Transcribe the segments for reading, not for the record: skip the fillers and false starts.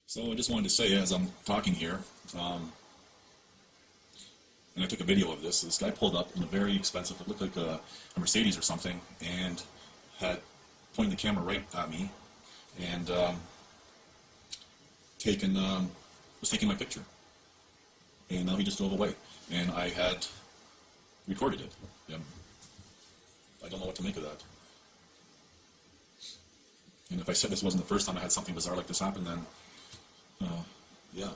So I just wanted to say, as I'm talking here, and I took a video of this guy pulled up in a very expensive, it looked like a Mercedes or something, and had pointed the camera right at me, and taken was taking my picture. And now he just drove away, and I had recorded it. I don't know what to make of that. And if I said this wasn't the first time I had something bizarre like this happen, then yeah.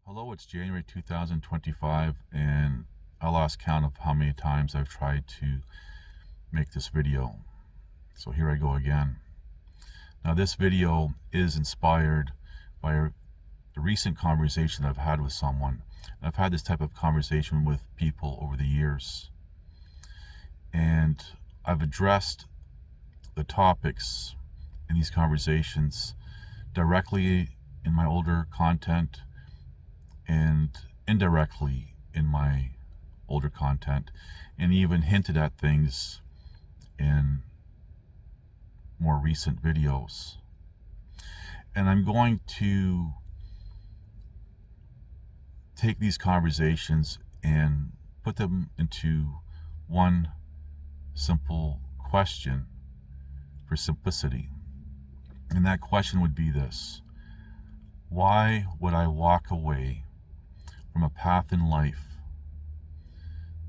Hello, it's January 2025, and I lost count of how many times I've tried to make this video. So here I go again. Now, this video is inspired by a recent conversation I've had with someone. I've had this type of conversation with people over the years, and I've addressed the topics in these conversations directly in my older content and indirectly in my older content, and even hinted at things in more recent videos. And I'm going to take these conversations and put them into one simple question for simplicity. And that question would be this: why would I walk away from a path in life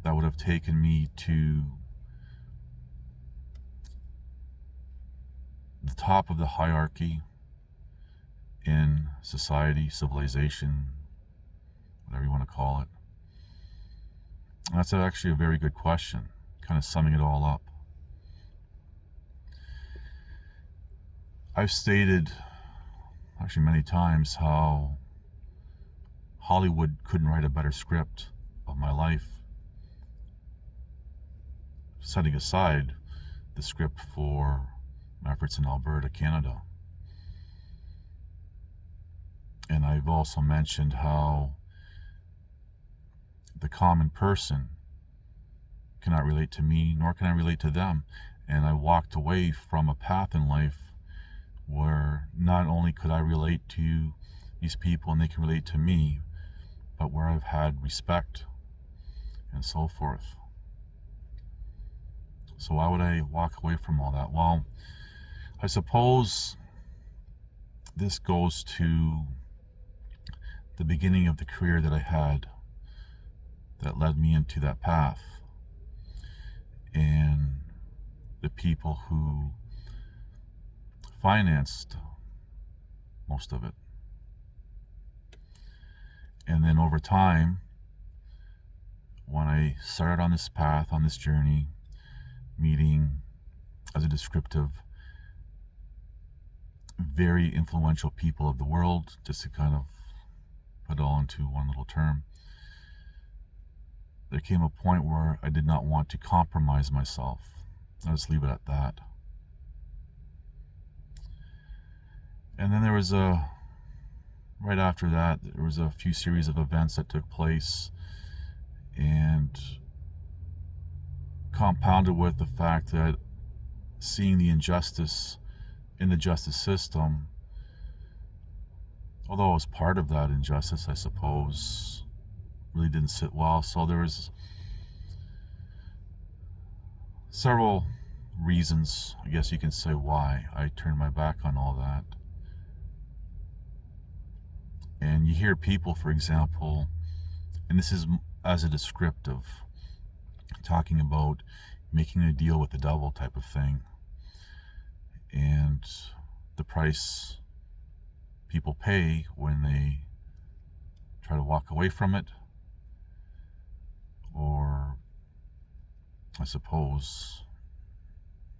that would have taken me to the top of the hierarchy in society, civilization, whatever you want to call it? And that's actually a very good question, kind of summing it all up. I've stated actually many times how Hollywood couldn't write a better script of my life, setting aside the script for my efforts in Alberta, Canada. And I've also mentioned how the common person cannot relate to me, nor can I relate to them. And I walked away from a path in life where not only could I relate to these people and they can relate to me, but where I've had respect and so forth. So why would I walk away from all that? Well, I suppose this goes to the beginning of the career that I had that led me into that path, and the people who financed most of it. And then over time, when I started on this path, on this journey, meeting, as a descriptive, very influential people of the world, just to kind of put it all into one little term, there came a point where I did not want to compromise myself. I'll just leave it at that. And then there was right after that, there was a few series of events that took place, and compounded with the fact that seeing the injustice in the justice system, although I was part of that injustice, I suppose, really didn't sit well. So there was several reasons, I guess you can say, why I turned my back on all that. And you hear people, for example, and this is as a descriptive, talking about making a deal with the devil type of thing, and the price people pay when they try to walk away from it, or I suppose,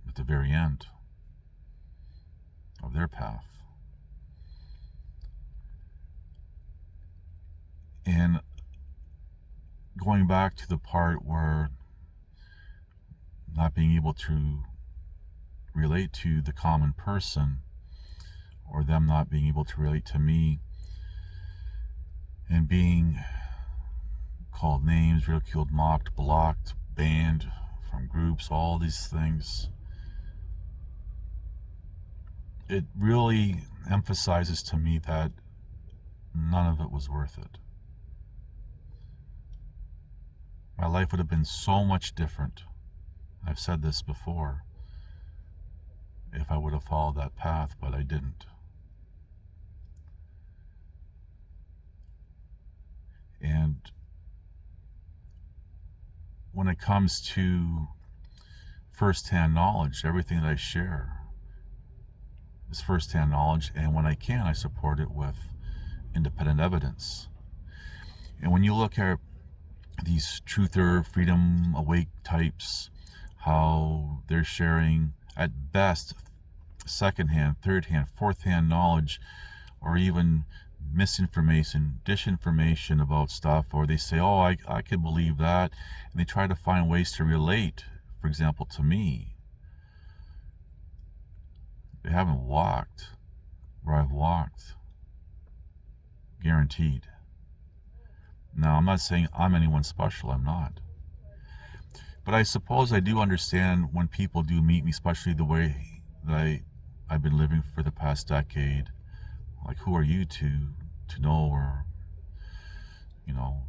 at the very end of their path. And going back to the part where not being able to relate to the common person, or them not being able to relate to me, and being called names, ridiculed, mocked, blocked, banned from groups, all these things, it really emphasizes to me that none of it was worth it. My life would have been so much different, I've said this before, if I would have followed that path, but I didn't. And when it comes to first-hand knowledge, everything that I share is first-hand knowledge, and when I can, I support it with independent evidence. And when you look at these truther, freedom awake types, how they're sharing at best second-hand, third-hand, fourth-hand knowledge, or even misinformation, disinformation about stuff, or they say, oh, I could believe that, and they try to find ways to relate, for example, to me. They haven't walked where I've walked, guaranteed. Now, I'm not saying I'm anyone special, I'm not. But I suppose I do understand when people do meet me, especially the way that I've been living for the past decade. Like, who are you to know, or, you know,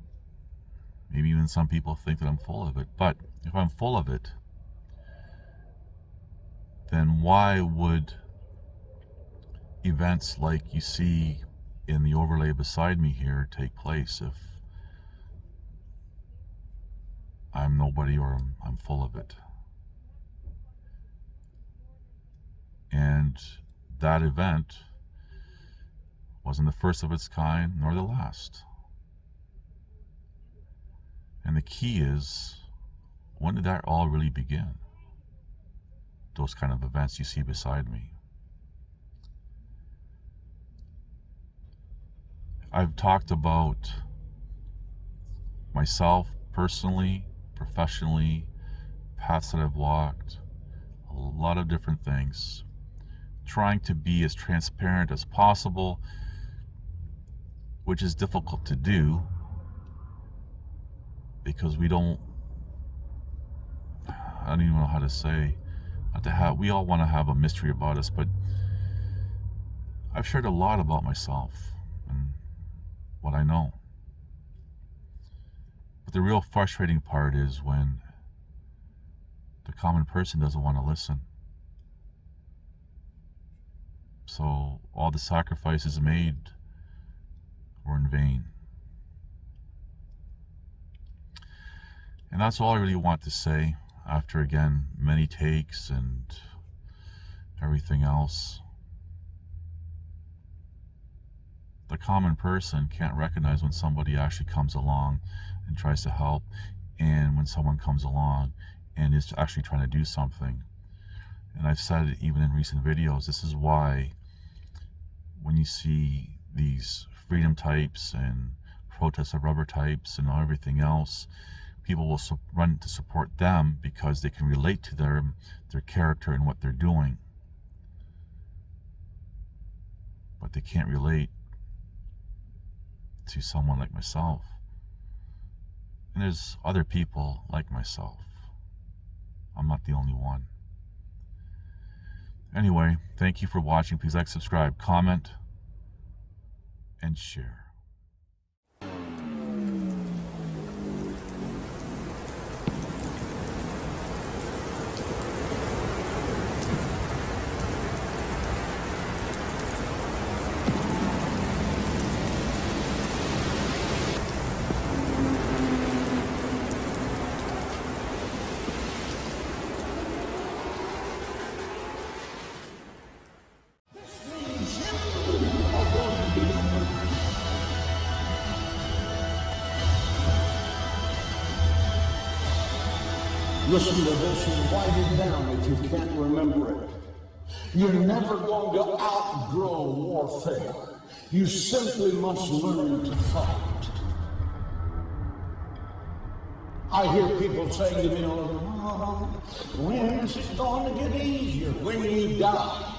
maybe even some people think that I'm full of it. But if I'm full of it, then why would events like you see in the overlay beside me here take place if I'm nobody, or I'm full of it? And that event wasn't the first of its kind, nor the last. And the key is, when did that all really begin? Those kind of events you see beside me. I've talked about myself personally, professionally, paths that I've walked, a lot of different things, trying to be as transparent as possible, which is difficult to do because I don't even know how to say, we all want to have a mystery about us, but I've shared a lot about myself and what I know. But the real frustrating part is when the common person doesn't want to listen. So all the sacrifices made were in vain. And that's all I really want to say after, again, many takes and everything else. The common person can't recognize when somebody actually comes along and tries to help, and when someone comes along and is actually trying to do something. And I've said it even in recent videos, this is why when you see these freedom types and protest of rubber types and everything else, people will run to support them because they can relate to their character and what they're doing. But they can't relate to someone like myself. And there's other people like myself. I'm not the only one. Anyway, thank you for watching. Please like, subscribe, comment, and share. Listen to this and write it down if you can't remember it. You're never going to outgrow warfare. You simply must learn to fight. I hear people saying to me, oh, when is it going to get easier? When you die.